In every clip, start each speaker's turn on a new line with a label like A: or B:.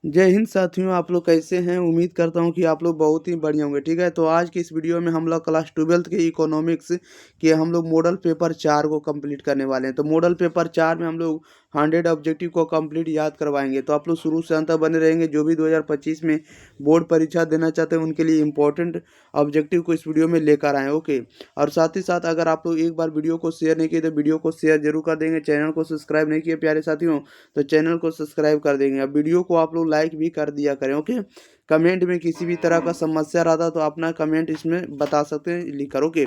A: जय हिंद साथियों, आप लोग कैसे हैं। उम्मीद करता हूं कि आप लोग बहुत ही बढ़िया होंगे। ठीक है, तो आज की इस वीडियो में हम लोग क्लास 12th के इकोनॉमिक्स के हम लोग मॉडल पेपर 4 को कंप्लीट करने वाले हैं। तो मॉडल पेपर 4 में हम लोग 100 ऑब्जेक्टिव को कंप्लीट याद करवाएंगे। तो आप लोग शुरू से अंत तक बने रहेंगे। जो भी 2025 में बोर्ड परीक्षा देना चाहते हैं उनके लिए इंपॉर्टेंट ऑब्जेक्टिव को इस वीडियो में लेकर आए। ओके, और साथ ही साथ अगर आप लोग एक बार वीडियो को शेयर नहीं किए तो वीडियो को शेयर जरूर कर देंगे। चैनल को सब्सक्राइब नहीं किए प्यारे साथियों तो चैनल को सब्सक्राइब कर देंगे। अब वीडियो को आप लोग लाइक भी कर दिया करें। ओके, कमेंट में किसी भी तरह का समस्या रहता तो अपना कमेंट इसमें बता सकते हैं लिख कर। ओके,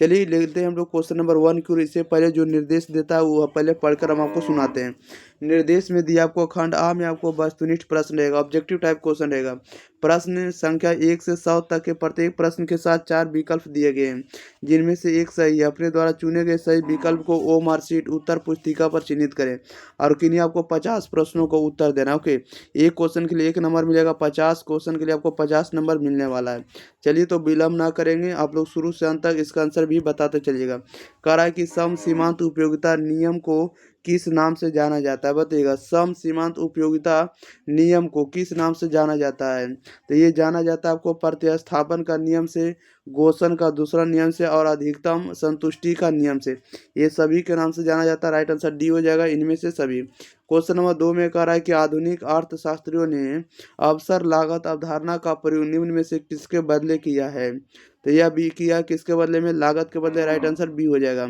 A: चलिए लेते हैं हम लोग क्वेश्चन नंबर 1 की ओर। इससे पहले जो निर्देश देता है वो पहले पढ़कर हम आपको सुनाते हैं। निर्देश में दिया आपको खंड आ में आपको वस्तुनिष्ठ प्रश्न रहेगा, ऑब्जेक्टिव टाइप क्वेश्चन रहेगा। प्रश्न संख्या 1 से 100 तक के प्रत्येक प्रश्न के साथ 4 विकल्प दिए गए हैं जिनमें से एक सही है। अपने द्वारा चुने गए सही विकल्प को ओ मार्कशीट उत्तर पुस्तिका पर चिन्हित करें और किन्हीं आपको 50 प्रश्नों को उत्तर देना। ओके, एक क्वेश्चन के लिए 1 नंबर मिलेगा, 50 क्वेश्चन के लिए आपको 50 नंबर मिलने वाला है। चलिए तो विलम्ब ना करेंगे, आप लोग शुरू से अंत तक इसका आंसर भी बताते चलिएगा। कह रहा है कि सम सीमांत उपयोगिता नियम को किस नाम से जाना जाता है, बताइएगा। सम सीमांत उपयोगिता नियम को किस नाम से जाना जाता है, तो ये जाना जाता है आपको प्रतिस्थापन का नियम से, गोसन का दूसरा नियम से और अधिकतम संतुष्टि का नियम से। ये सभी के नाम से जाना जाता है। राइट आंसर डी हो जाएगा, इनमें से सभी। क्वेश्चन नंबर 2 में कह रहा है कि आधुनिक अर्थशास्त्रियों ने अवसर लागत अवधारणा का प्रयोग निम्न में से किसके बदले किया है, तो यह भी किया किसके बदले में, लागत के बदले। राइट आंसर बी हो जाएगा।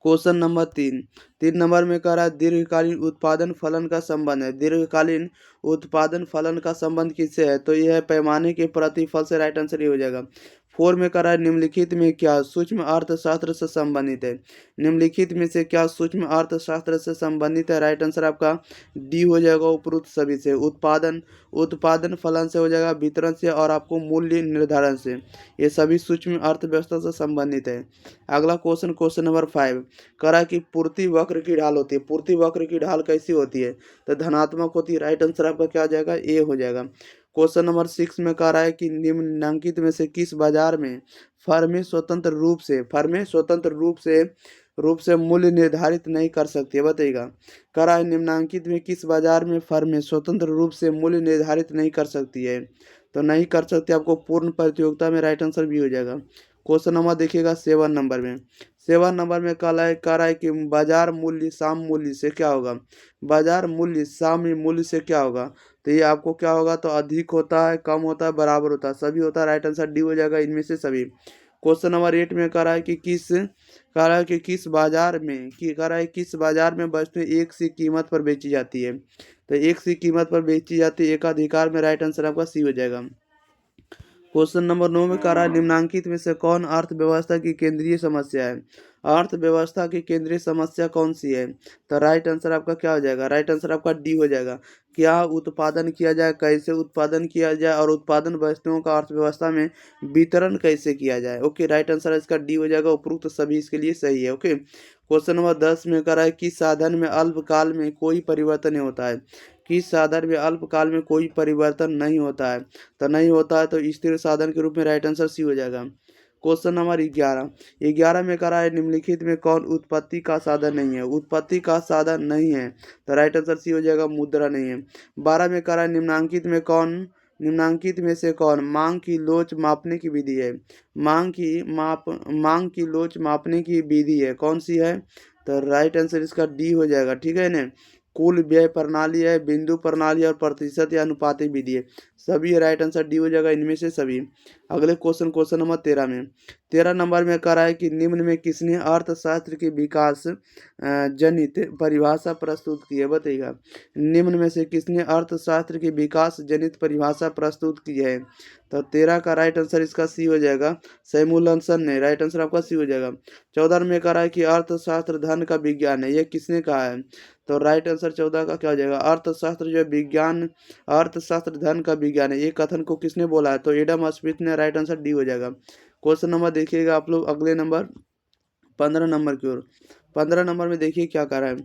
A: क्वेश्चन नंबर 3 नंबर में कह रहा है दीर्घकालीन उत्पादन फलन का संबंध है। दीर्घकालीन उत्पादन फलन का संबंध किससे है, तो यह है पैमाने के प्रतिफल से। राइट आंसर ये हो जाएगा। 4 में कह रहा है निम्नलिखित में क्या सूक्ष्म अर्थशास्त्र से संबंधित है। निम्नलिखित में से क्या सूक्ष्म अर्थशास्त्र से संबंधित है। राइट आंसर आपका डी हो जाएगा, उपरोक्त सभी से। उत्पादन उत्पादन फलन से हो जाएगा, वितरण से और आपको मूल्य निर्धारण से। ये सभी सूक्ष्म अर्थव्यवस्था से संबंधित है। अगला क्वेश्चन, क्वेश्चन नंबर 5 करा कि पूर्ति वक्र की ढाल होती है। पूर्ति वक्र की ढाल कैसी होती है, तो धनात्मक होती है। राइट आंसर आपका क्या हो जाएगा, ए हो जाएगा। क्वेश्चन नंबर 6 में कह रहा है कि निम्नलिखित में से किस बाजार में फर्में स्वतंत्र रूप से मूल्य निर्धारित नहीं कर सकती है, बताइएगा। कह रहा है निम्नलिखित में किस बाजार में फर्में स्वतंत्र रूप से मूल्य निर्धारित नहीं कर सकती है, तो नहीं कर सकती आपको पूर्ण प्रतियोगिता में। राइट आंसर भी हो जाएगा। क्वेश्चन नंबर देखिएगा 7 नंबर में। 7 नंबर में कह रहा है कि बाजार मूल्य साम मूल्य से क्या होगा। बाजार मूल्य साम मूल्य से क्या होगा, तो ये आपको क्या होगा, तो अधिक होता है, कम होता है, बराबर होता है, सभी होता है। राइट आंसर डी हो जाएगा, इनमें से सभी। क्वेश्चन नंबर 8 में कह रहा है कि किस बाजार में कह रहा है किस बाजार में वस्तुएं एक सी कीमत पर बेची जाती है, तो एक सी कीमत पर बेची जाती है एकाधिकार में। राइट आंसर आपका सी हो जाएगा। क्वेश्चन नंबर 9 में कह रहा है निम्नलिखित में से कौन अर्थव्यवस्था की केंद्रीय समस्या है। अर्थव्यवस्था की केंद्रीय समस्या कौन सी है, तो राइट आंसर आपका क्या हो जाएगा, राइट आंसर आपका डी हो जाएगा। क्या उत्पादन किया जाए, कैसे उत्पादन किया जाए और उत्पादन वस्तुओं का अर्थव्यवस्था में वितरण कैसे किया जाए। ओके, राइट आंसर इसका डी हो जाएगा, उपरोक्त सभी इसके लिए सही है। ओके, क्वेश्चन नंबर 10 में कह रहा है किस साधन में अल्पकाल में कोई परिवर्तन नहीं होता है। किस साधन में अल्पकाल में कोई परिवर्तन नहीं होता है, तो नहीं होता है तो स्थिर साधन के रूप में। राइट आंसर सी हो जाएगा। क्वेश्चन नंबर 11 में कह रहा है निम्नलिखित में कौन उत्पत्ति का साधन नहीं है। उत्पत्ति का साधन नहीं है, तो राइट आंसर सी हो जाएगा, मुद्रा नहीं है। 12 में कह रहा है निम्नांकित में से कौन मांग की लोच मापने की विधि है। मांग की लोच मापने की विधि है, कौन सी है, तो राइट आंसर इसका डी हो जाएगा। ठीक है ना, कुल व्यय प्रणाली है, बिंदु प्रणाली और प्रतिशत या अनुपातिक विधि है, सभी राइट आंसर डी हो जाएगा, इनमें से सभी। अगले क्वेश्चन, क्वेश्चन नंबर 13 में। 13 नंबर में कह रहा है कि निम्न में किसने अर्थशास्त्र के विकास जनित परिभाषा प्रस्तुत की है, बताइएगा। निम्न में से किसने अर्थशास्त्र की विकास जनित परिभाषा प्रस्तुत की है, तो 13 का राइट आंसर इसका सी हो जाएगा, सैमुअल्सन ने। राइट आंसर आपका सी हो जाएगा। 14 में कह रहा है कि अर्थशास्त्र धन का विज्ञान है, ये किसने कहा है, तो राइट आंसर 14 का क्या हो जाएगा, अर्थशास्त्र जो विज्ञान अर्थशास्त्र धन का विज्ञान है, ये कथन को किसने बोला है, तो एडम स्मिथ ने। राइट आंसर डी हो जाएगा। क्वेश्चन नंबर देखिएगा आप लोग अगले नंबर 15 नंबर की ओर। 15 नंबर में देखिए क्या कह रहा है।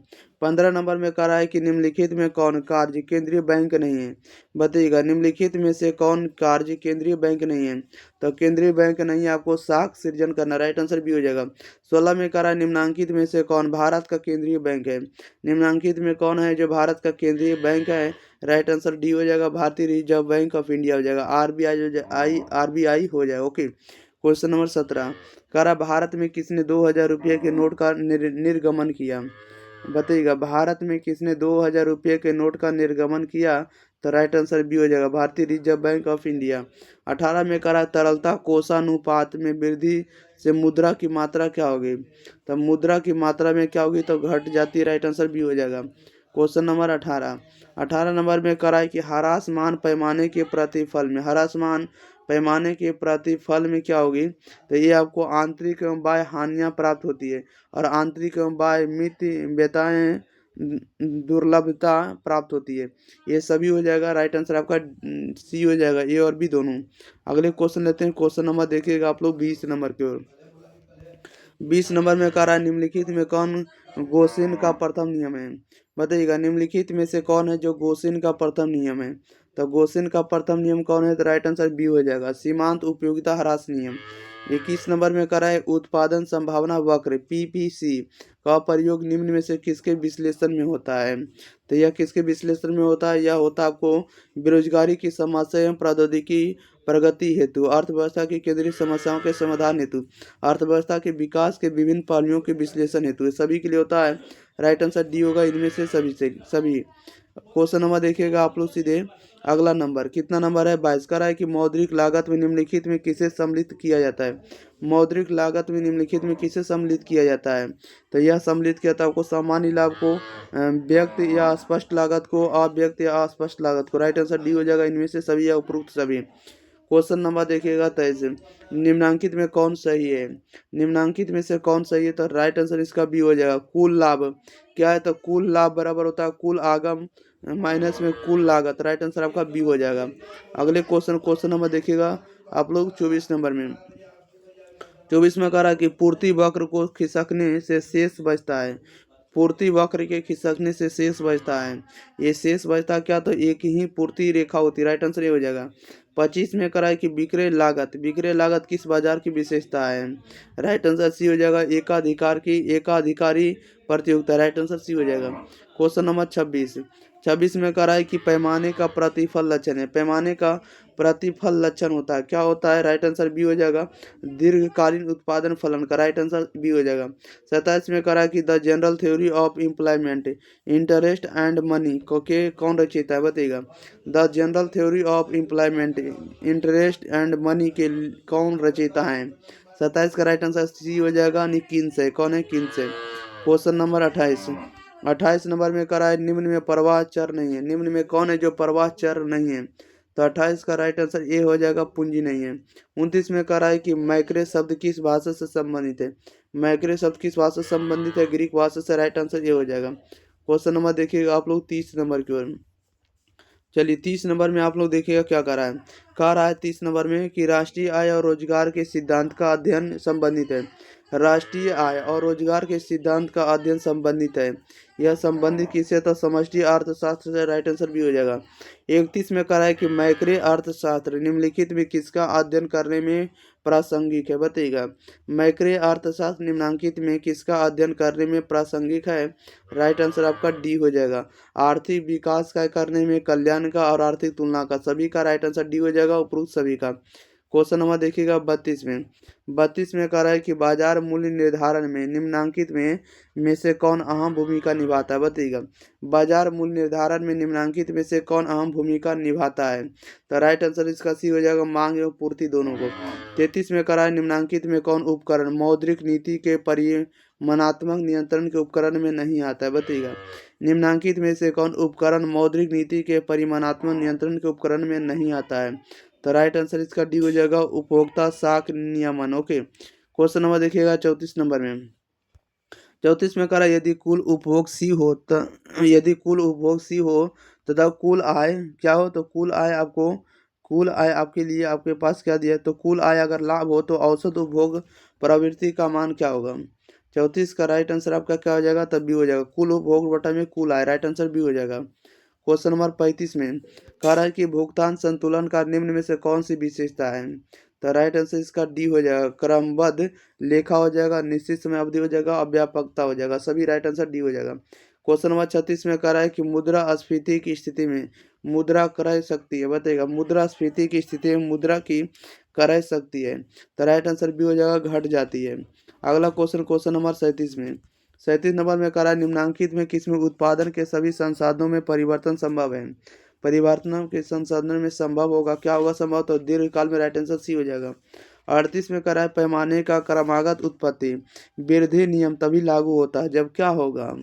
A: 15 नंबर में कह रहा है कि निम्नलिखित में कौन कार्य केंद्रीय बैंक नहीं है, बताइएगा। निम्नलिखित में से कौन कार्य केंद्रीय बैंक नहीं है, तो केंद्रीय बैंक नहीं है, आपको साख सृजन करना, राइट आंसर बी हो जाएगा। 16 में कह रहा है निम्नांकित में से कौन भारत का केंद्रीय बैंक है, निम्नांकित में कौन है जो भारत का केंद्रीय बैंक है, राइट आंसर डी हो जाएगा, भारतीय रिजर्व बैंक ऑफ इंडिया हो जाएगा, आरबीआई हो जाएगा। ओके, क्वेश्चन नंबर 17 कह रहा भारत में किसने 2000 रुपये के नोट का निर्गमन किया, बताइएगा। भारत में किसने 2000 रुपये के नोट का निर्गमन किया, तो राइट आंसर बी हो जाएगा, भारतीय रिजर्व बैंक ऑफ इंडिया। 18 में कह रहा तरलता कोषानुपात में वृद्धि से मुद्रा की मात्रा क्या होगी, तो मुद्रा की मात्रा में क्या होगी, तो घट जाती है, राइट आंसर बी हो जाएगा। क्वेश्चन नंबर 18 नंबर में कह रहा है कि ह्रासमान पैमाने के प्रतिफल में, ह्रासमान पैमाने के प्रतिफल में क्या होगी, तो ये आपको आंतरिक एवं बाह्य हानियाँ प्राप्त होती है, और आंतरिक एवं बाह्य मितव्यताएं दुर्लभता प्राप्त होती है, ये सभी हो जाएगा, राइट आंसर आपका सी हो जाएगा, ए और बी दोनों। अगले क्वेश्चन लेते हैं, क्वेश्चन नंबर देखिएगा आप लोग 20 नंबर की ओर। 20 नंबर में कह रहा है निम्नलिखित में कौन गोसेन का प्रथम नियम है, बताइएगा। निम्नलिखित में से कौन है जो गोसेन का प्रथम नियम है, तो गोसेन का प्रथम नियम कौन है, तो राइट आंसर बी हो जाएगा, सीमांत उपयोगिता ह्रास नियम। 21 नंबर में कह रहा है उत्पादन संभावना वक्र पीपीसी का प्रयोग निम्न में से किसके विश्लेषण में होता है, तो यह किसके विश्लेषण में होता है, यह होता है आपको बेरोजगारी की समस्या एवं प्रौद्योगिकी प्रगति हेतु, अर्थव्यवस्था की केंद्रीय समस्याओं के समाधान हेतु, अर्थव्यवस्था के विकास के विभिन्न पहलुओं के विश्लेषण हेतु, सभी के लिए होता है, राइट आंसर डी होगा, इनमें से सभी। क्वेश्चन नंबर देखिएगा आप लोग सीधे। अगला नंबर कितना नंबर है, 22 का रहा है कि मौद्रिक लागत में निम्नलिखित में किसे सम्मिलित किया जाता है, मौद्रिक लागत में निम्नलिखित में किसे सम्मिलित किया जाता है, तो यह सम्मिलित किया जाता है आपको सामान्य लाभ को, व्यक्त या स्पष्ट लागत को, अव्यक्त या अस्पष्ट लागत को, राइट आंसर डी हो जाएगा, इनमें से सभी या उपरोक्त सभी। क्वेश्चन नंबर देखिएगा 23 निम्नांकित में कौन सही है, निम्नांकित में से कौन सही है, तो राइट आंसर इसका बी हो जाएगा, कुल लाभ क्या है, तो कुल लाभ बराबर होता है कुल आगम माइनस में कुल लागत, राइट आंसर आपका बी हो जाएगा। अगले क्वेश्चन नंबर देखिएगा आप लोग 24 नंबर में। 24 में कह रहा है कि पूर्ति वक्र को खिसकने से शेष बचता है, पूर्ति वक्र के खिसकने से शेष बचता है, ये शेष बचता क्या, तो एक ही पूर्ति रेखा होती है, राइट आंसर ये हो जाएगा। 25 में करा है कि विक्रय लागत किस बाजार की विशेषता है, राइट आंसर सी हो जाएगा, एकाधिकारी प्रतियोगिता, राइट आंसर सी हो जाएगा। क्वेश्चन नंबर 26 में करा है कि पैमाने का प्रतिफल लक्षण है, पैमाने का प्रतिफल लक्षण होता है, क्या होता है, राइट आंसर बी हो जाएगा, दीर्घकालीन उत्पादन फलन का, राइट आंसर बी हो जाएगा। 27 में करा कि the general theory of employment interest and money को के कौन रचयिता है, बताइएगा। The general theory of employment interest and money के कौन रचयिता है, 27 का राइट आंसर सी हो जाएगा, किन्स है, कौन है, किन्स है। क्वेश्चन नंबर 28 नंबर में करा है निम्न में प्रवाह चर नहीं है, निम्न में कौन है जो प्रवाह चर नहीं है, तो 28 का राइट आंसर ए हो जाएगा, पूंजी नहीं है। 29 में कह रहा है कि मैक्रे शब्द किस भाषा से संबंधित है, मैक्रे शब्द किस भाषा से संबंधित है, ग्रीक भाषा से, राइट आंसर ए हो जाएगा। क्वेश्चन नंबर देखिएगा आप लोग 30 नंबर की ओर। चलिए 30 नंबर में आप लोग देखिएगा क्या कह रहा है 30 नंबर में कि राष्ट्रीय आय और रोजगार के सिद्धांत का अध्ययन संबंधित है, राष्ट्रीय आय और रोजगार के सिद्धांत का अध्ययन संबंधित है, यह संबंधित किससे, तो समष्टि अर्थशास्त्र से, राइट आंसर भी हो जाएगा। 31 में कह रहा है कि मैक्रे अर्थशास्त्र निम्नलिखित में किसका अध्ययन करने में प्रासंगिक है, बताइएगा। मैक्रे अर्थशास्त्र निम्नांकित में किसका अध्ययन करने में प्रासंगिक है, राइट आंसर आपका डी हो जाएगा, आर्थिक विकास का करने में, कल्याण का और आर्थिक तुलना का, सभी का राइट आंसर डी हो जाएगा, उपरोक्त सभी का। क्वेश्चन नंबर देखिएगा 32 में कह रहा है कि बाजार मूल्य निर्धारण में निम्नांकित में से कौन अहम भूमिका निभाता है, बताइएगा। बाजार मूल्य निर्धारण में निम्नांकित में से कौन अहम भूमिका निभाता है, तो राइट आंसर इसका सी हो जाएगा, मांग एवं पूर्ति दोनों को। 33 में कह रहा है निम्नांकित में कौन उपकरण मौद्रिक नीति के परिमाणात्मक नियंत्रण के उपकरण में नहीं आता है, बताइएगा। निम्नांकित में से कौन उपकरण मौद्रिक नीति के परिमाणात्मक नियंत्रण के उपकरण में नहीं आता है, तो राइट आंसर इसका डी हो जाएगा, उपभोक्ता साख नियमन। ओके, क्वेश्चन नंबर देखिएगा 34 नंबर में। 34 में कह रहा है यदि कुल उपभोग सी हो तथा कुल आय क्या हो, तो कुल आय आपके लिए आपके पास क्या दिया है, तो कुल आय अगर लाभ हो तो औसत उपभोग प्रवृत्ति का मान क्या होगा। 34 का राइट आंसर आपका क्या हो जाएगा, तब बी हो जाएगा। कुल उपभोग बटा में कुल आय, राइट आंसर बी हो जाएगा। क्वेश्चन नंबर 35 में कह रहा है कि भुगतान संतुलन का निम्न में से कौन सी विशेषता है, तो राइट आंसर इसका डी हो जाएगा। क्रमबद्ध लेखा हो जाएगा, निश्चित समय अवधि हो जाएगा, अव्यापकता हो जाएगा, सभी राइट आंसर डी हो जाएगा। क्वेश्चन नंबर 36 में कह रहा है कि मुद्रास्फीति की स्थिति में मुद्रा क्रय शक्ति है, बताइएगा मुद्रास्फीति की स्थिति में मुद्रा की क्रय शक्ति है, तो राइट आंसर बी हो जाएगा, घट जाती है। अगला क्वेश्चन, क्वेश्चन नंबर 37 में 37 नंबर में कह रहा है निम्नांकित में किसमें उत्पादन के सभी संसाधनों में परिवर्तन संभव है, परिवर्तन के संसाधनों में संभव होगा, क्या होगा संभव, तो दीर्घकाल में, राइट आंसर सी हो जाएगा। 38 में कह रहा है पैमाने का क्रमागत उत्पत्ति वृद्धि नियम तभी लागू होता है जब क्या होगा,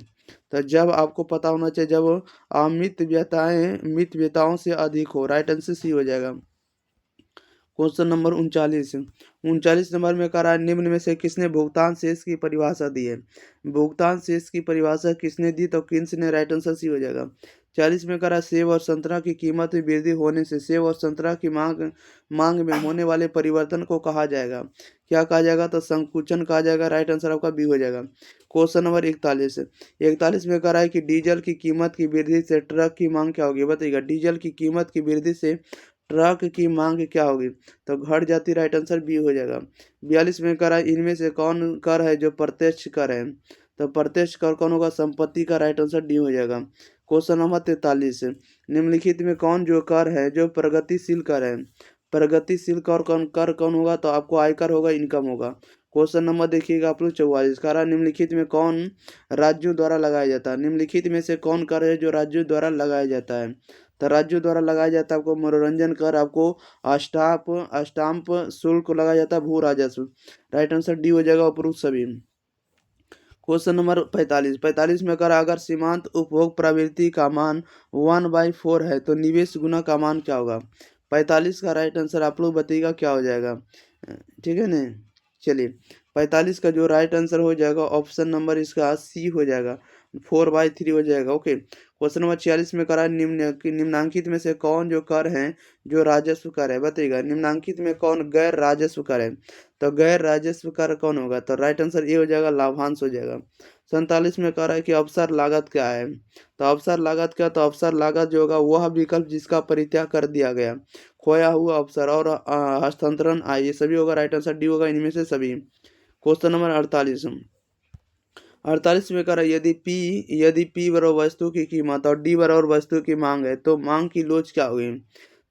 A: तो जब आपको पता होना चाहिए जब अमित व्यताएं मित व्यताओं से अधिक हो, राइट आंसर सी हो जाएगा। क्वेश्चन नंबर 39 नंबर में कह रहा है निम्न में से किसने भुगतान शेष की परिभाषा दी है, भुगतान शेष की परिभाषा किसने दी, तो किन्स ने, राइट आंसर सी हो जाएगा। 40 में कह रहा है सेब और संतरा की कीमत में वृद्धि होने से सेब और संतरा की मांग में होने वाले परिवर्तन को कहा जाएगा, क्या कहा जाएगा, तो संकुचन कहा जाएगा, राइट आंसर आपका बी हो जाएगा। क्वेश्चन नंबर 41 में कह रहा है कि डीजल की कीमत की वृद्धि से ट्रक की मांग क्या होगी, बताइएगा डीजल की कीमत की वृद्धि से ट्रक की मांग क्या होगी, तो घट जाती, राइट आंसर बी हो जाएगा। 42 में कह रहा है इनमें से कौन कर है जो प्रत्यक्ष कर है, तो प्रत्यक्ष कर कौन होगा, संपत्ति का, राइट आंसर डी हो जाएगा। क्वेश्चन नंबर 43 निम्नलिखित में कौन जो कर है जो प्रगतिशील कर है, प्रगतिशील कर कौन होगा, तो आपको आयकर होगा, इनकम होगा। क्वेश्चन नंबर देखिएगा आप लोग 44 कह रहा है निम्नलिखित में कौन राज्यों द्वारा लगाया जाता है, निम्नलिखित में से कौन कर है जो राज्यों द्वारा लगाया जाता है, तो राज्यों द्वारा लगाया जाता है आपको मनोरंजन कर, आपको स्टाम्प शुल्क लगाया जाता है, भू राजस्व, राइट आंसर डी हो जाएगा उपरोक्त सभी। क्वेश्चन नंबर 45 में कर अगर सीमांत उपभोग प्रवृत्ति का मान 1/4 है तो निवेश गुना का मान क्या होगा, 45 का राइट आंसर आप लोग बताइएगा क्या हो जाएगा, ठीक है ना। चलिए 45 का जो राइट आंसर हो जाएगा ऑप्शन नंबर इसका सी हो जाएगा, 4/3 हो जाएगा। ओके, क्वेश्चन नंबर 46 में करा निम्नांकित में से कौन जो कर है जो राजस्व कर है, बताइएगा निम्नांकित में कौन गैर राजस्व कर है, तो गैर राजस्व कर कौन होगा, तो राइट आंसर ये हो जाएगा, लाभांश हो जाएगा। 47 में कह रहा है कि अवसर लागत क्या है, तो अवसर लागत क्या, तो अवसर लागत जो होगा वह विकल्प जिसका परित्याग कर दिया गया, खोया हुआ अवसर और हस्तांतरण आय, ये सभी होगा, राइट आंसर डी होगा इनमें से सभी। क्वेश्चन नंबर 48 में कह रहा है यदि पी बराबर वस्तु की कीमत और डी बराबर वस्तु की मांग है तो मांग की लोच क्या होगी,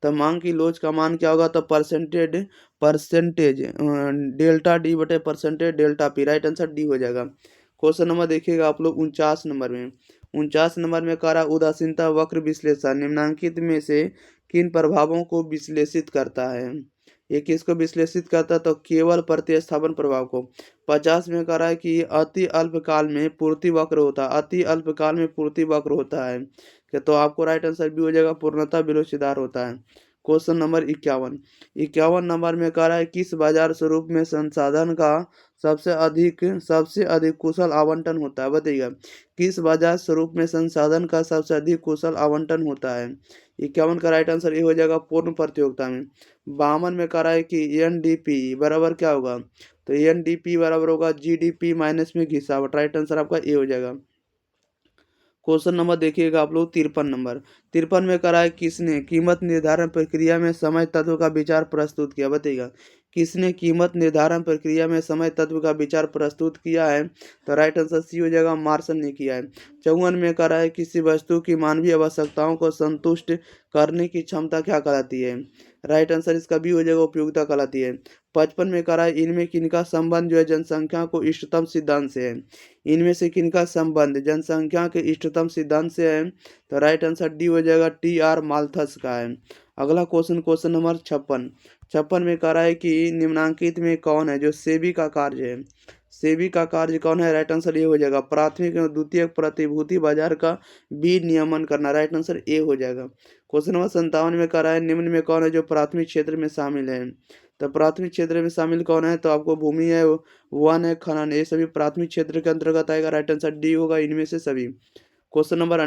A: तो मांग की लोच का मान क्या होगा, तो परसेंटेज डेल्टा डी बटे percentage delta P, right answer D हो जाएगा। क्वेश्चन नंबर देखिएगा आप लोग 49 नंबर में कह रहा उदासीनता वक्र विश्लेषण निम्नांकित में से किन प्रभावों को विश्लेषित करता है, ये किसको विश्लेषित करता है, तो केवल प्रतिस्थापन प्रभाव को। 50 में कह रहा है कि अति अल्पकाल में पूर्ति वक्र होता है, अति अल्पकाल में पूर्ति वक्र होता है, तो आपको राइट आंसर भी हो जाएगा, पूर्णतः विलोचीदार होता है। क्वेश्चन नंबर 51 नंबर में कह रहा है किस बाजार स्वरूप में संसाधन का सबसे अधिक कुशल आवंटन होता है, बताइएगा किस बाजार स्वरूप में संसाधन का सबसे अधिक कुशल आवंटन होता है। 51 का राइट आंसर ये हो जाएगा पूर्ण प्रतियोगिता में। 52 में कह रहा है कि एनडीपी बराबर क्या होगा, तो एनडीपी बराबर होगा जीडीपी माइनस में घिसावट, राइट आंसर आपका ए हो जाएगा। क्वेश्चन नंबर देखिएगा आप लोग 53 में करा है किसने कीमत निर्धारण प्रक्रिया में समय तत्व का विचार प्रस्तुत किया, बताइएगा किसने कीमत निर्धारण प्रक्रिया में समय तत्व का विचार प्रस्तुत किया है, तो राइट आंसर सी हो जाएगा, मार्शल ने किया है। 54 में करा है किसी वस्तु की मानवीय आवश्यकताओं को संतुष्ट करने की क्षमता क्या कहलाती है, राइट आंसर इसका भी हो जाएगा, उपयोगिता कहलाती है। 55 में करा है इनमें किनका संबंध जो है जनसंख्या को इष्टतम सिद्धांत से है, इनमें से किनका संबंध जनसंख्या के इष्टतम सिद्धांत से है, तो राइट आंसर डी हो जाएगा, टी.आर. माल्थस का है। अगला क्वेश्चन नंबर 56 में कह रहा है कि निम्नांकित में कौन है जो सेबी का कार्य है, सेबी का कार्य कौन है, राइट आंसर ए हो जाएगा, प्राथमिक एवं द्वितीयक प्रतिभूति बाजार का विनियमन करना, राइट आंसर ए हो जाएगा। क्वेश्चन नंबर 57 में कह रहा है निम्न में कौन है जो प्राथमिक क्षेत्र में शामिल है, तो प्राथमिक क्षेत्र में शामिल कौन है, तो आपको भूमि है, वन है, खनन, ये सभी प्राथमिक क्षेत्र के अंतर्गत आएगा, राइट आंसर डी होगा इनमें से सभी। क्वेश्चन नंबर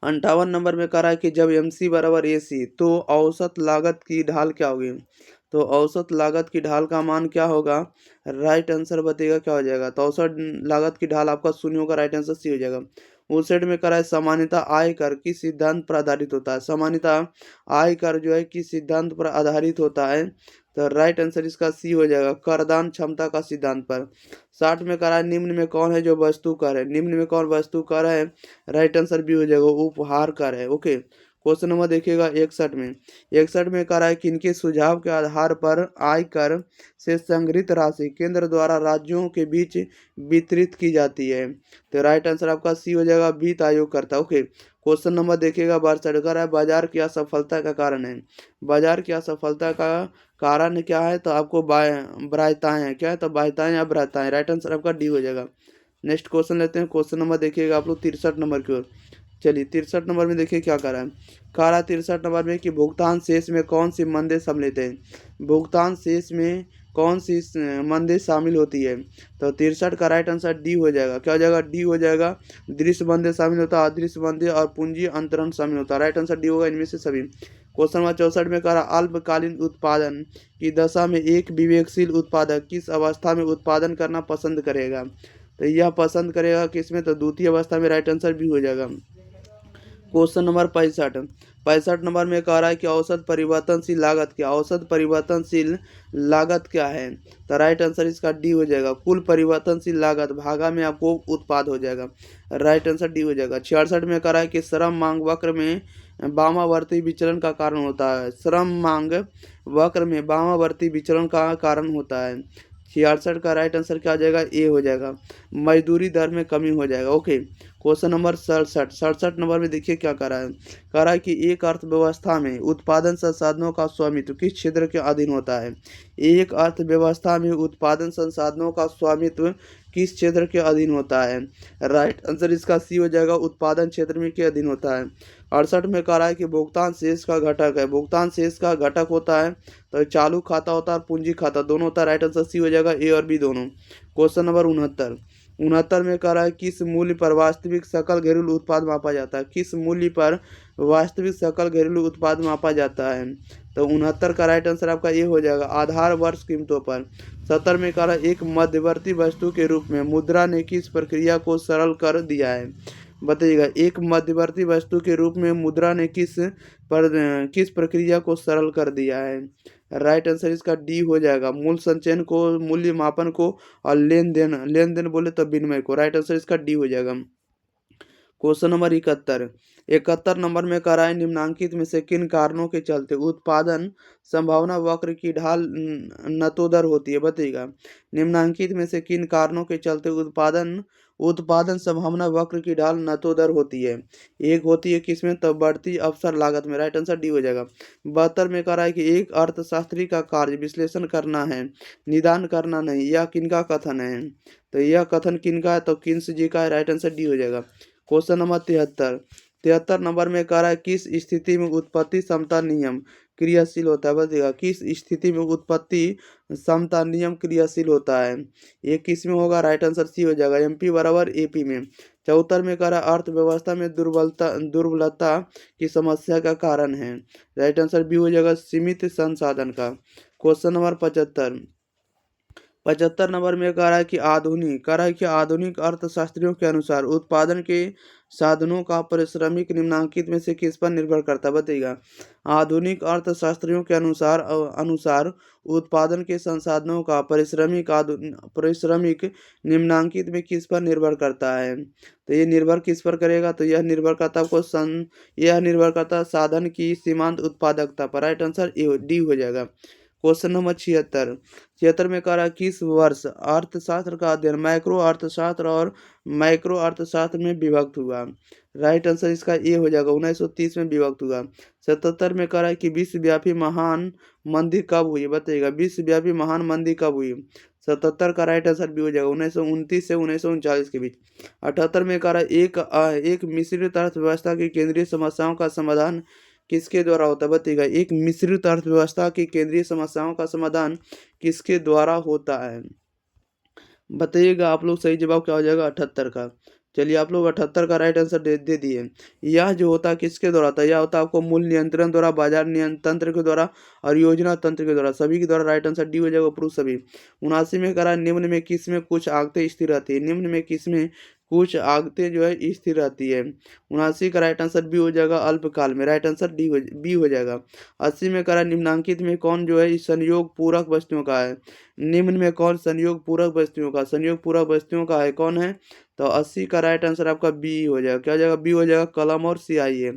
A: 58 नंबर में कह रहा है कि जब MC बराबर AC तो औसत लागत की ढाल क्या होगी, तो औसत लागत की ढाल का मान क्या होगा, राइट आंसर बताइएगा क्या हो जाएगा। तो औसत लागत की ढाल आपका शून्य होगा, राइट आंसर सी हो जाएगा। उस साइड में करा है सामान्यतः आय कर किस सिद्धांत पर आधारित होता है, सामान्यतः आय कर जो है किस सिद्धांत पर आधारित होता है, तो राइट आंसर इसका सी हो जाएगा, करदान क्षमता का सिद्धांत पर। 60 में करा है निम्न में कौन है जो वस्तु कर है, निम्न में कौन वस्तु कर है, राइट आंसर भी हो जाएगा, उपहार कर है। ओके, क्वेश्चन नंबर देखिएगा 61 में करा है किनके सुझाव के आधार पर आयकर से संग्रहित राशि केंद्र द्वारा राज्यों के बीच वितरित की जाती है, तो राइट आंसर आपका सी हो जाएगा, वित्त आयोग करता है। ओके, क्वेश्चन नंबर देखिएगा 62 कर है बाजार की असफलता का कारण है, बाजार की असफलता का कारण क्या है, तो आपको बाध्यताएं हैं, क्या है, तो बाध्यताएं या बाध्यताएं, राइट आंसर आपका डी हो जाएगा। नेक्स्ट क्वेश्चन लेते हैं, क्वेश्चन नंबर देखिएगा आप लोग 63 नंबर की ओर। चलिए 63 नंबर में देखिए क्या करा है, करा 63 नंबर में कि भुगतान शेष में कौन सी मंदे सम्मिलित है, भुगतान शेष में कौन सी मंदे शामिल होती है, तो 63 का राइट आंसर डी हो जाएगा, क्या हो जाएगा, डी हो जाएगा। दृश्य मंदे शामिल होता है, अदृश्य मंदे और पूंजी अंतरण शामिल होता है, राइट आंसर डी होगा इनमें से सभी। क्वेश्चन नंबर 64 में करा अल्पकालीन उत्पादन की दशा में एक विवेकशील उत्पादक किस अवस्था में उत्पादन करना पसंद करेगा, तो यह पसंद करेगा किसमें, तो द्वितीय अवस्था में, राइट आंसर भी हो जाएगा। क्वेश्चन नंबर 65 नंबर में कह रहा है कि औसत परिवर्तनशील लागत क्या, औसत परिवर्तनशील लागत क्या है, तो राइट आंसर इसका डी हो जाएगा, कुल परिवर्तनशील लागत भागा में आपको उत्पाद हो जाएगा, राइट आंसर डी हो जाएगा। 66 में कह रहा है कि श्रम मांग वक्र में वामावर्ती विचलन का कारण होता है, श्रम मांग वक्र में वामावर्ती विचलन का कारण होता है। 66 का राइट आंसर क्या आ जाएगा, ए हो जाएगा, मजदूरी दर में कमी हो जाएगा। ओके, क्वेश्चन नंबर 67 नंबर में देखिए क्या कह रहा है कि एक अर्थव्यवस्था में उत्पादन संसाधनों का स्वामित्व किस क्षेत्र के अधीन होता है, एक अर्थव्यवस्था में उत्पादन संसाधनों का स्वामित्व किस क्षेत्र के अधीन होता है, राइट आंसर इसका सी हो जाएगा, उत्पादन क्षेत्र में के अधीन होता है। 68 में कह रहा है कि भुगतान शेष का घटक है, भुगतान शेष का घटक होता है, तो चालू खाता होता है और पूंजी खाता दोनों होता है, राइट आंसर सी हो जाएगा, ए और बी दोनों। क्वेश्चन नंबर 69 में कह रहा है किस मूल्य पर वास्तविक सकल घरेलू उत्पाद मापा जाता है, किस मूल्य पर वास्तविक सकल घरेलू उत्पाद मापा जाता है, तो 69 का राइट आंसर आपका ये हो जाएगा, आधार वर्ष कीमतों पर। 70 में कह रहा है एक मध्यवर्ती वस्तु के रूप में मुद्रा ने किस प्रक्रिया को सरल कर दिया है, बताइएगा, एक मध्यवर्ती वस्तु के रूप में मुद्रा ने किस प्रक्रिया को सरल कर दिया है, राइट आंसर इसका डी हो जाएगा, मूल संचयन को, मूल्य मापन को और लेन देन बोले तो विनिमय को, राइट आंसर इसका डी हो जाएगा। क्वेश्चन नंबर 71 नंबर में कह रहा है निम्नांकित में से किन कारणों के चलते उत्पादन संभावना वक्र की ढाल नतोदर होती है, बताइएगा, निम्नांकित में से किन कारणों के चलते उत्पादन संभावना वक्र की ढाल नतोदर होती है, एक होती है किसमें, तब बढ़ती अवसर लागत में, राइट आंसर डी हो जाएगा। 72 में कह रहा है कि एक अर्थशास्त्री का कार्य विश्लेषण करना है, निदान करना नहीं, यह किनका कथन है, तो यह कथन किनका है, तो किन्स जी का है, राइट आंसर डी हो जाएगा। क्वेश्चन नंबर 73 नंबर में कह रहा है किस स्थिति में उत्पत्ति समता नियम क्रियाशील होता है, बताइएगा, किस स्थिति में उत्पत्ति समता नियम क्रियाशील होता है, ये किस में होगा, राइट आंसर सी हो जाएगा, एमपी बराबर एपी में। 74 में कह रहा है अर्थव्यवस्था में दुर्बलता की समस्या का कारण है, राइट आंसर बी हो जाएगा, सीमित संसाधन का। क्वेश्चन नंबर 75 नंबर में कह रहा है कि आधुनिक अर्थशास्त्रियों के अनुसार उत्पादन के साधनों का पारिश्रमिक निम्नांकित में से किस पर निर्भर करता है, बताइएगा, आधुनिक अर्थशास्त्रियों के अनुसार उत्पादन के संसाधनों का पारिश्रमिक निम्नांकित में किस पर निर्भर करता है, तो ये निर्भर किस पर करेगा, तो यह निर्भर करता है साधन की सीमांत उत्पादकता पर, राइट आंसर डी हो जाएगा। क्वेश्चन नंबर 76 में कह रहा है किस वर्ष अर्थशास्त्र का अध्ययन मैक्रो अर्थशास्त्र और माइक्रो अर्थशास्त्र में विभक्त हुआ, राइट आंसर इसका ए हो जाएगा, 1930 में विभक्त हुआ। 77 में कह रहा है कि विश्वव्यापी महान मंदी कब हुई, बताइएगा, विश्वव्यापी महान मंदी कब हुई, 77 का राइट आंसर भी हो जाएगा, 1929 से 1939 के बीच। 78 में कह रहा है एक मिश्रित अर्थव्यवस्था की केंद्रीय समस्याओं का समाधान किसके द्वारा होता है, बताइएगा, एक मिश्रित अर्थव्यवस्था की केंद्रीय समस्याओं का समाधान किसके द्वारा होता है, बताइएगा आप लोग, सही जवाब क्या हो जाएगा 78 का। चलिए आप लोग 78 का राइट आंसर दे दिए। यह जो होता है किसके द्वारा होता है? यह होता है आपको मूल्य नियंत्रण द्वारा, बाजार तंत्र के द्वारा और योजना तंत्र के द्वारा, सभी के द्वारा। राइट आंसर डी हो जाएगा, प्रूफ सभी। 79 में करा निम्न में किस में कुछ आगतें स्थिर रहती है? निम्न में किस में कुछ आगतें जो है स्थिर रहती है? 79 का राइट आंसर बी हो जाएगा, अल्पकाल में। राइट आंसर बी हो जाएगा। 80 में करा निम्नांकित में कौन जो है इस संयोग पूरक वस्तुओं का है? निम्न में कौन संयोग पूरक वस्तुओं का, संयोग पूरक वस्तुओं का है, कौन है? तो 80 का राइट आंसर आपका बी हो जाएगा। क्या हो जाएगा? बी हो जाएगा, कलम और स्याही है।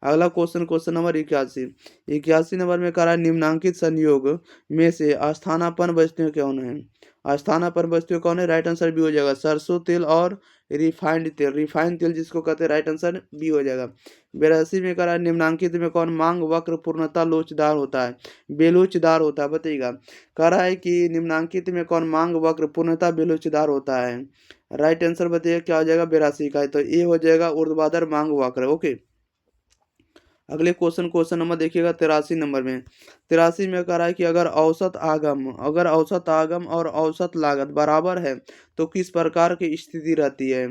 A: अगला क्वेश्चन, क्वेश्चन नंबर 81। 81 नंबर में कह रहा है निम्नांकित संयोग में से अस्थानापन्न वस्तुएं कौन है? अस्थानापन्न वस्तुएं कौन है? राइट आंसर बी हो जाएगा, सरसों तेल और रिफाइंड तेल। रिफाइंड तेल जिसको कहते हैं, राइट आंसर बी हो जाएगा। 82 में कह रहा है निम्नांकित में कौन मांग वक्र पूर्णतः लोचदार होता है, बेलोचदार होता है? बताइएगा। कह रहा है कि निम्नांकित में कौन मांग वक्र पूर्णतः बेलोचदार होता है? राइट आंसर बताइए क्या हो जाएगा? 82 का है, तो ए हो जाएगा ऊर्ध्वाधर मांग वक्र। ओके। अगले क्वेश्चन, क्वेश्चन नंबर देखिएगा 83 नंबर में। 83 में कह रहा है कि अगर औसत आगम और औसत लागत बराबर है तो किस प्रकार की स्थिति रहती है?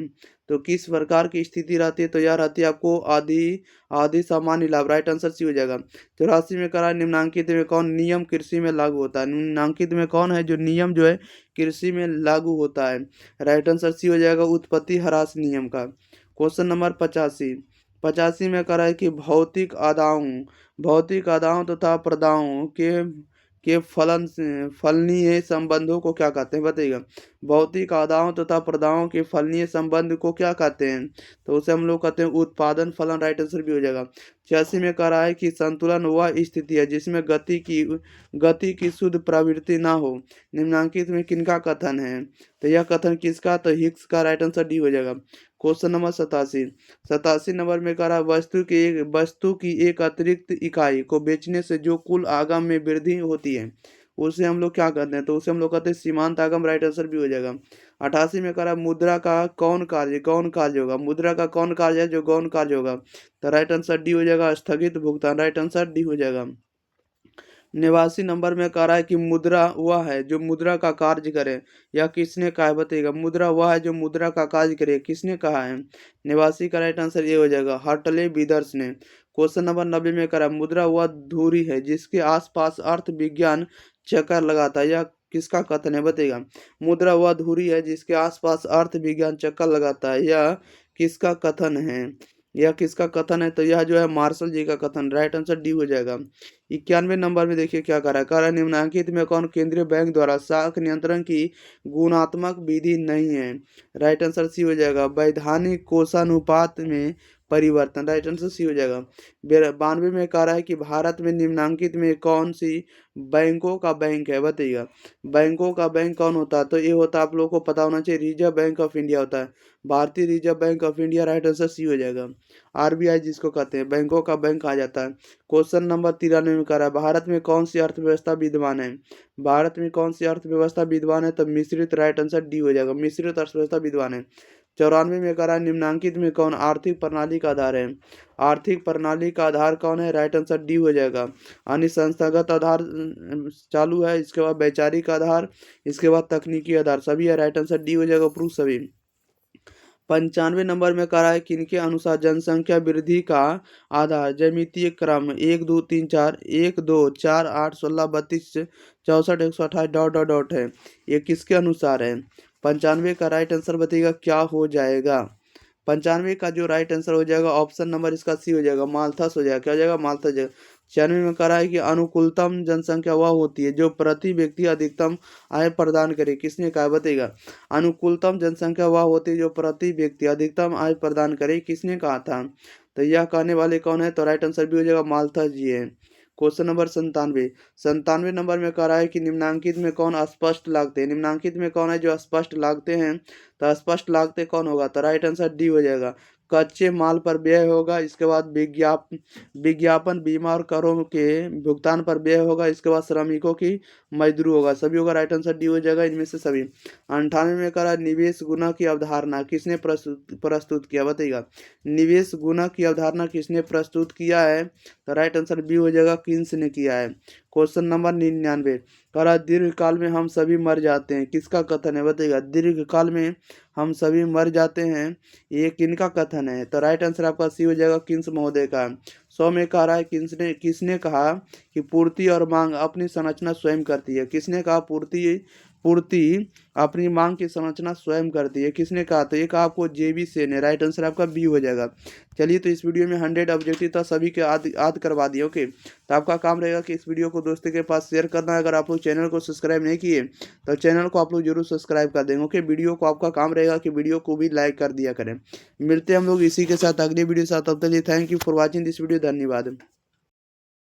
A: तो किस प्रकार की स्थिति रहती है? तो यह रहती है आपको आधी आधी सामान्य लाभ। राइट आंसर सी हो जाएगा। 84 में कह रहा है निम्नांकित में कौन नियम कृषि में लागू होता है? निम्नांकित में कौन है जो नियम जो है कृषि में लागू होता है? राइट आंसर सी हो जाएगा, उत्पत्ति ह्रास नियम का। Question number 85। 85 में कह रहा है कि भौतिक आदाओं तथा प्रदाओं के फलनीय संबंधों को क्या कहते हैं? बताइएगा। भौतिक आदाओं तथा प्रदाओं के फलनीय संबंध को क्या कहते हैं? तो उसे हम लोग कहते हैं उत्पादन फलन। राइट आंसर भी हो जाएगा। 86 में कह रहा है कि संतुलन वह स्थिति है जिसमें गति की शुद्ध प्रवृत्ति ना हो। निम्नांकित में किनका कथन है? तो यह कथन किसका? तो हिग्स का। राइट आंसर डी हो जाएगा। Question number 87। 87 नंबर में कह रहा है वस्तु की एक अतिरिक्त इकाई को बेचने से जो कुल आगम में वृद्धि होती है उसे हम लोग क्या कहते हैं? तो उसे हम लोग कहते हैं सीमांत आगम। राइट आंसर भी हो जाएगा। 88 में कह रहा है मुद्रा का कौन कार्य होगा? मुद्रा का कौन कार्य है जो गौण कार्य होगा? तो राइट आंसर डी हो जाएगा, स्थगित भुगतान। राइट आंसर डी हो जाएगा। 89 नंबर में कह रहा है कि मुद्रा वह है जो मुद्रा का कार्य करे। यह किसने कहा है? बताइएगा। मुद्रा वह है जो मुद्रा का कार्य करे, किसने कहा है? 89 का राइट आंसर ये हो जाएगा, हर्टले विदर्स ने। क्वेश्चन नंबर 90 में कह रहा है मुद्रा वह धुरी है जिसके आसपास अर्थ विज्ञान चक्कर लगाता है। यह किसका कथन है? बताइएगा। मुद्रा वह धुरी है जिसके आसपास अर्थ विज्ञान चक्कर लगाता है, यह किसका कथन है? यह किसका कथन है? तो यह जो है मार्शल जी का कथन। राइट आंसर डी हो जाएगा। 91 नंबर में देखिए क्या कह रहा है निम्नांकित में कौन केंद्रीय बैंक द्वारा शाख नियंत्रण की गुणात्मक विधि नहीं है? राइट आंसर सी हो जाएगा, वैधानिक कोषानुपात में परिवर्तन। राइट आंसर सी हो जाएगा। 92 में कह रहा है कि भारत में निम्नांकित में कौन सी बैंकों का बैंक है? बताइएगा। बैंकों का बैंक कौन होता है? तो ये होता है, आप लोगों को पता होना चाहिए, रिजर्व बैंक ऑफ इंडिया होता है, भारतीय Reserve Bank of India. Right answer C हो जाएगा। आरबीआई जिसको कहते हैं, बैंकों का बैंक कहा जाता है। क्वेश्चन नंबर 93 में कह रहा है भारत में कौन सी अर्थव्यवस्था विद्यमान है? भारत में कौन सी अर्थव्यवस्था विद्यमान है? तो मिश्रित। राइट आंसर डी हो जाएगा, मिश्रित अर्थव्यवस्था विद्यमान है। 94 में कह रहा है निम्नांकित में कौन आर्थिक प्रणाली का आधार है? आर्थिक प्रणाली का आधार कौन है? राइट आंसर डी हो जाएगा, यानी संस्थागत आधार चालू है, इसके बाद वैचारिक आधार, इसके बाद तकनीकी आधार, सभी है। राइट आंसर डी हो जाएगा, प्रूफ सभी। 95 नंबर में कह रहा है किनके अनुसार जनसंख्या वृद्धि का आधार ज्यामितीय क्रम 1 2 3 4 1 2 4 8 16 32 64 128 डॉट डॉट डॉट है? ये किसके अनुसार है? 95 का राइट आंसर बताइएगा क्या हो जाएगा? 95 का जो राइट आंसर हो जाएगा ऑप्शन नंबर इसका सी हो जाएगा, माल्थस हो जाएगा। क्या हो जाएगा? माल्थस हो जाएगा। 96 में कह रहा है कि अनुकूलतम जनसंख्या वह होती है जो प्रति व्यक्ति अधिकतम आय प्रदान करे, किसने कहा? बताइएगा। अनुकूलतम जनसंख्या वह होती है जो प्रति व्यक्ति अधिकतम आय प्रदान करे, किसने कहा था? तो यह कहने वाले कौन है? तो राइट आंसर भी हो जाएगा, माल्थस जी है। क्वेश्चन नंबर 97 नंबर में कह रहा है कि निम्नांकित में कौन अस्पष्ट लागते हैं? निम्नांकित में कौन है जो अस्पष्ट लागते हैं? तो स्पष्ट लागते कौन होगा? तो राइट आंसर डी हो जाएगा, कच्चे माल पर व्यय होगा, इसके बाद विज्ञापन बीमा और करों के भुगतान पर व्यय होगा, इसके बाद श्रमिकों की मजदूरी होगा, सभी होगा। राइट आंसर डी हो जाएगा, इनमें से सभी। 98 में कह रहा है निवेश गुना की अवधारणा किसने प्रस्तुत किया? बताइएगा। निवेश गुना की अवधारणा किसने प्रस्तुत किया है? तो राइट आंसर बी हो जाएगा, किन्स ने किया है। क्वेश्चन नंबर 99 कह रहा है दीर्घकाल में हम सभी मर जाते हैं, किसका कथन है बताइएगा। दीर्घकाल में हम सभी मर जाते हैं, ये किनका कथन है। तो राइट आंसर आपका सी हो जाएगा, किंस महोदय का। 100 में कह रहा है किसने किसने कहा कि पूर्ति और मांग अपनी संरचना स्वयं करती है। किसने कहा पूर्ति पूर्ति अपनी मांग की संरचना स्वयं करती है, किसने कहा। तो ये कहा आपको जेबी सेन है। राइट आंसर आपका बी हो जाएगा। चलिए, तो इस वीडियो में 100 ऑब्जेक्टिव था, सभी के याद करवा दिए। ओके, तो आपका काम रहेगा कि इस वीडियो को दोस्तों के पास शेयर करना है। अगर आप लोग चैनल को सब्सक्राइब नहीं किए तो चैनल को आप लोग जरूर सब्सक्राइब कर देंगे। ओके, वीडियो को आपका काम रहेगा कि वीडियो को भी लाइक कर दिया करें। मिलते हैं हम लोग इसी के साथ अगली वीडियो के साथ, तब तक के लिए thank you for watching this video. धन्यवाद।